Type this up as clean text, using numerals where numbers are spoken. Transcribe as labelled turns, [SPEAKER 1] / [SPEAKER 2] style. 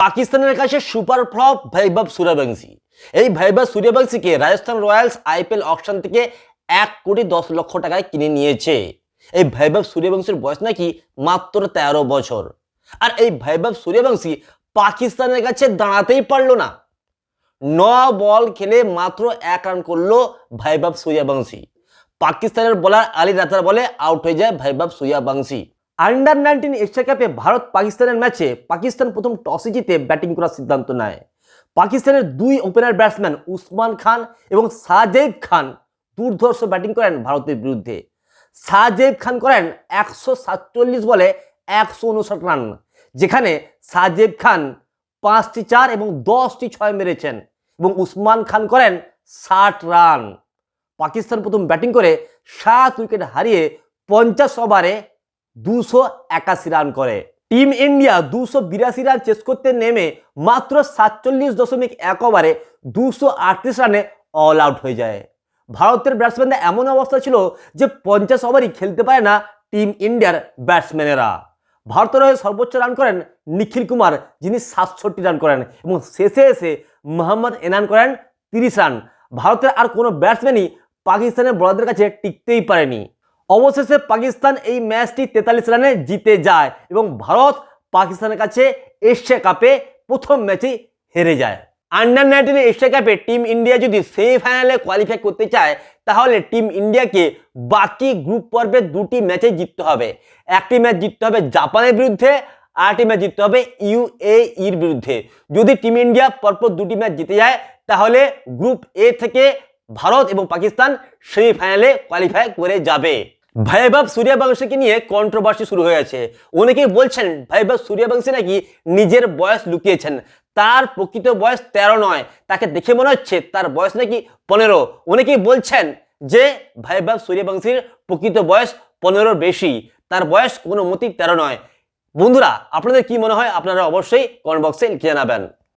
[SPEAKER 1] পাকিস্তানের কাছে super flop বৈভব সূর্যবংশী। এই বৈভব সূর্যবংশীকে রাজস্থান রয়্যালস আইপিএল অকশন থেকে 1,10,00,000 টাকায় কিনে নিয়েছে। এই বৈভব সূর্যবংশীর বয়স নাকি মাত্র 13 বছর। আর এই বৈভব সূর্যবংশী পাকিস্তানের কাছে দাঁড়াতেই পারলো না। 9 বল খেলে মাত্র 1 রান করলো বৈভব সূর্যবংশী। পাকিস্তানের বোলার আলী রাজার বলে আউট হয়ে যায় বৈভব সূর্যবংশী। আন্ডার 19 এশিয়া কাপে ভারত পাকিস্তানের ম্যাচে পাকিস্তান প্রথম টসে জিতে ব্যাটিং করার সিদ্ধান্ত নেয়। পাকিস্তানের দুই ওপেনার ব্যাটসম্যান উসমান খান এবং সাজেব খান দুর্ধর্ষ ব্যাটিং করেন ভারতের বিরুদ্ধে। সাজেব খান করেন 147 বলে 159 রান, যেখানে সাজেব খান 5টি 4 এবং 10টি 6 মেরেছেন এবং উসমান খান করেন 60 রান। পাকিস্তান প্রথম ব্যাটিং করে 7 উইকেট হারিয়ে 50 ওভারে 281 রান করে। টিম ইন্ডিয়া 282 রান চেস করতে নেমে মাত্র 47.1 ওভারে 238 রানে অল আউট হয়ে যায়। ভারতের ব্যাটসম্যানদের এমন অবস্থা ছিল যে 50 ওভারই খেলতে পারে না টিম ইন্ডিয়ার ব্যাটসম্যানেরা। ভারতের হয়ে সর্বোচ্চ রান করেন নিখিল কুমার, যিনি 67 রান করেন এবং শেষে এসে মোহাম্মদ এনান করেন 30 রান। ভারতের আর কোনো ব্যাটসম্যানই পাকিস্তানের বোলারদের কাছে টিকতেই পারেনি। অবশেষে পাকিস্তান এই ম্যাচটি 43 রানে জিতে যায় এবং ভারত পাকিস্তানের কাছে এশিয়া কাপে প্রথম ম্যাচেই হেরে যায়। আন্ডার 19 এশিয়া কাপে টিম ইন্ডিয়া যদি সেমিফাইনালে কোয়ালিফাই করতে চায় তাহলে টিম ইন্ডিয়াকে বাকি গ্রুপ পর্বে দুটি ম্যাচে জিততে হবে। একটি ম্যাচ জিততে হবে জাপানের বিরুদ্ধে, আরেকটি ম্যাচ জিততে হবে ইউএইর বিরুদ্ধে। যদি টিম ইন্ডিয়া পরপর দুটি ম্যাচ জিতে যায় তাহলে গ্রুপ এ থেকে ভারত এবং পাকিস্তান সেমিফাইনালে কোয়ালিফাই করে যাবে। বৈভব সূর্যবংশীকে নিয়ে কন্ট্রোভার্সি শুরু হয়েছে। অনেকেই বলছেন বৈভব সূর্যবংশী নাকি নিজের বয়স লুকিয়েছেন। তার প্রকৃত বয়স 13 নয়, তাকে দেখে মনে হচ্ছে তার বয়স নাকি 15। অনেকেই বলছেন যে বৈভব সূর্যবংশীর প্রকৃত বয়স 15-র বেশি, তার বয়স কোনো মতেই 13 নয়। বন্ধুরা, আপনাদের কি মনে হয় আপনারা অবশ্যই কমেন্ট বক্সে লিখে জানাবেন।